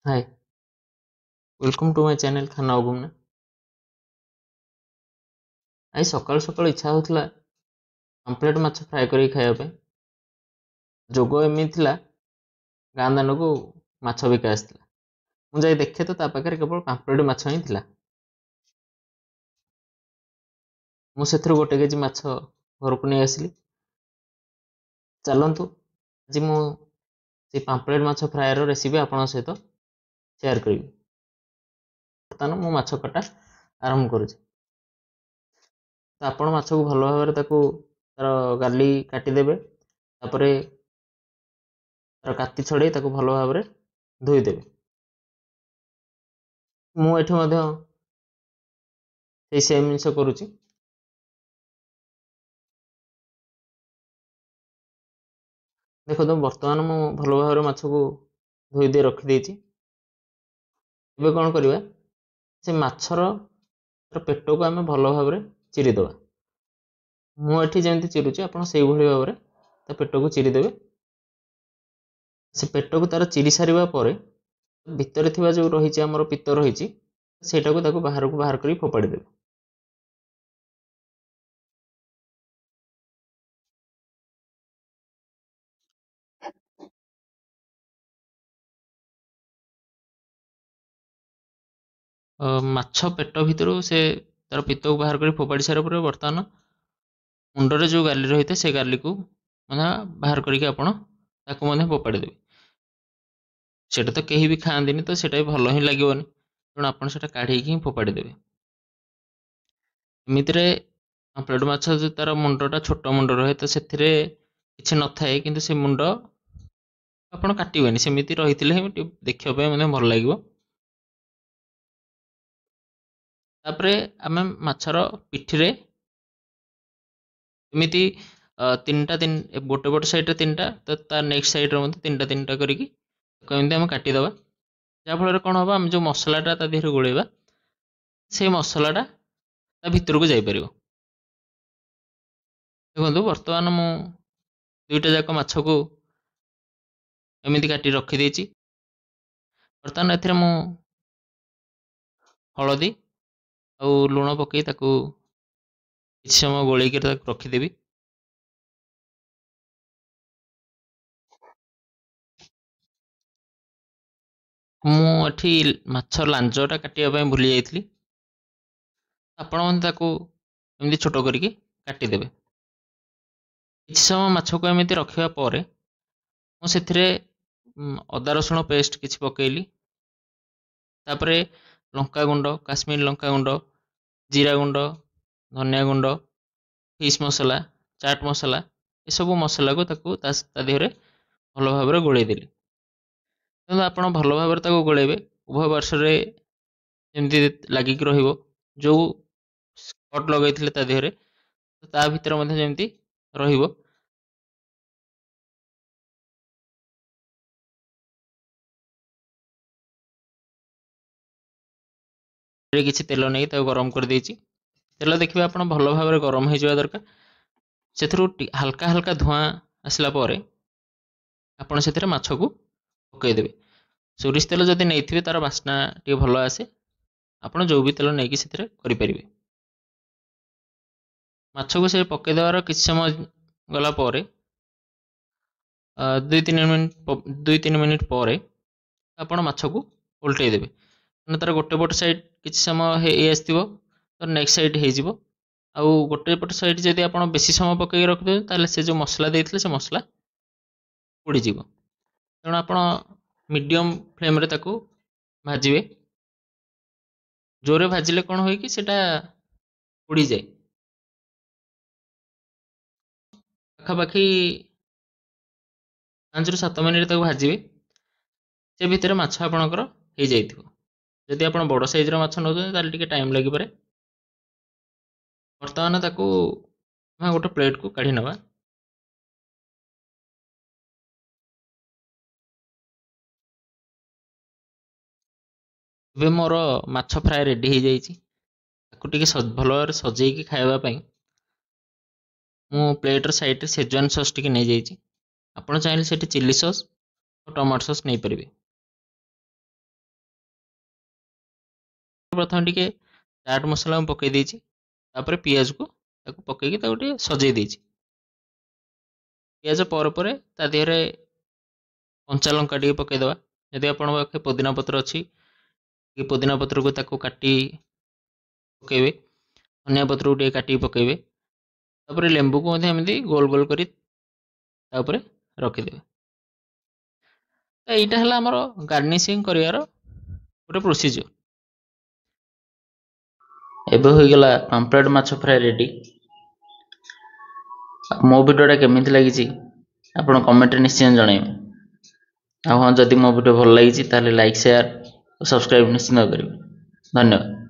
Hi, welcome to my channel खाना गुमना। आज सकाल सकाल इच्छा होता पाम्पलेट माछ फ्राए कर खाया पे। जोग एमती थिला गाँ दान को माछ बिका आसला। मुझे देखे तो पाखे केवल पाम्पलेट माछ ही थिला। मुझे गोटे केजी माछ घर को नहीं आसली। चलतु आज मुझे पाम्पलेट माछ फ्राए रेसिपी आपन सहित शेयर करी। बर्तमान मु माछ कटा आरंभ करुच्ची। तो आपण माछ को भल भाव तार गाली काटिदेवे। तापर तार काति छड़े भल भाव धोईदेवे। मुझे सेम जिनस करुच्ची। देखो तो बर्तमान मु भल भाव माछ को धोईदे रखिदे। कौन करवा से माछर पेट को आम भल भाव चिरीदे। मुझे जमी चिरुची आप भाव पेट को चिरीदे। से पेट को तार चिरी सारा पर भितर जो रही आमर पित्त रही बाहर को बाहर कर फोपाड़ी देवे। माछ पेट भितर से तार पित्त को बाहर कर फोपाड़ी सारा पर बर्तमान मुंडरे जो गाली रही है से गाली को बाहर करके फोपाड़ी देवे। सेटा तो कहीं भी खाती तो सेटा भी भल ही लगे तेणु आप काढ़ी ही फोपाड़ी देवे। एमती पाम्पलेट माछ जो तार मुंडटा छोट मुंड रहे तो से किसी न थाए कि से मुंड आपड़ काटवे सेमती रही ही देखा भल लगे। तापर आम माछर पिठी एमती तीन टा गोटे पट साइड तीन टा तो नेक्स्ट साइड तीन टा करके आम काटिदेवा। जहाँफल कौन हम आम जो मसलाटा देहर गोलैवा से मसलाटा भितर को जापर। देखो बर्तमान मु दुईटा जाक माछ को एमती काटी रखीदे। बर्तमान ए हलदी आ लुण पकई किसी समय गोलैक रखीदेवी। मुझे माछ लांजटा काटापी भूली जाइली। आपण मैंने छोट करके काटिदेवे। किसी समय माछ को एमती रखा पर मुझे अदा रसुण पेस्ट किसी पकईली। तापर लंका गुंड, काश्मीर लंका गुंड, जीरा गुंड, धनिया गुंड, फिश मसला, चाट मसला ये सब मसला को देहरे भल भाव गोलैदेली। आप भल भाव गोलैबे उभय पार्श्व जमी लगिक रो स्कट लगे देहरे ता भर जमी र किसी तेल नहीं गरम कर देछि। तेल देखिए आप भल भाव गरम हो जावा दरकार। से हल्का हल्का धुआं आसला पर आपण से माछ को पकईदेवे। सोरिष तेल जदि नहीं तार बास्ना टे भल आसे। आप जो भी तेल नहीं करें माछ को से पकईदेवार किसी समय गला पर 2-3 मिनिट पर आपण माछ को उल्टे देवे। तार गोटे पट साइड किसी समय आसो तो नेक्स्ट साइड हो गोटे पट साइड जब आप बेसी समय पकई रखिदे से जो मसला देते से मसला उड़ीज। तेणु आप मीडियम फ्लेम भाजवे। जोरे भाजिले कौन हो कि सेटा उड़ी जाए। पाखापाखि 5-7 मिनिट भाजवे से भितर माछ आपणकर हो जाइथिबो। जदि आप बड़ साइज माछ नौ टे टाइम लगे। बर्तमान गोटे प्लेट को काढ़ी नवा। ए मोर माछ फ्राए रेडी हो जाइए। भल भाव सजेकी खावाई मु प्लेटर साइड सेजवान सस टी नहीं जाइए। आप चाहिए चिल्ली सस और टमाटो सस नहीं पारे। प्रथम टिके चाट मसला ମୁଁ ପକେଇ ଦେଇଛି ତାପରେ ପିଆଜକୁ ତାକୁ ପକେଇକି ତାକୁ ଟିକେ ସଜେଇ ଦେଇଛି ପିଆଜ ପରେ ତା ଦେହରେ କଞ୍ଚା ଲଙ୍କା ଟିକେ ପକେଇଦେବା ଯଦି ଆପଣଙ୍କ ପାଖରେ ପୋଦିନା ପତ୍ର ଅଛି କି ପୋଦିନା ପତ୍ରକୁ ତାକୁ କାଟି ପକେଇବେ ଧନିଆ ପତ୍ରକୁ ଟିକେ କାଟିକି ପକେଇବେ ତାପରେ ଲେମ୍ବୁକୁ ମଧ୍ୟ ଏମିତି ଗୋଲ ଗୋଲ କରି ତା ଉପରେ ରଖିଦେବେ ଏଇଟା ହେଲା ଆମର ଗାର୍ନିସିଂ କରିବାର ଗୋଟେ ପ୍ରୋସିଜର ଏବେ ହୋଇଗଲା ପାମ୍ପଲେଟ୍ ମାଛ ଫ୍ରାଏ ରେଡି ମୋ ଭିଡ଼ିଓଟା କେମିତି ଲାଗିଛି ଆପଣ କମେଣ୍ଟରେ ନିଶ୍ଚୟ ଜଣାଇବେ ଆଉ ହଁ ଯଦି ମୋ ଭିଡ଼ିଓ ଭଲ ଲାଗିଛି ତାହେଲେ ଲାଇକ୍ ସେୟାର ଓ ସବସ୍କ୍ରାଇବ୍ ନିଶ୍ଚିତ କରିବେ ଧନ୍ୟବାଦ।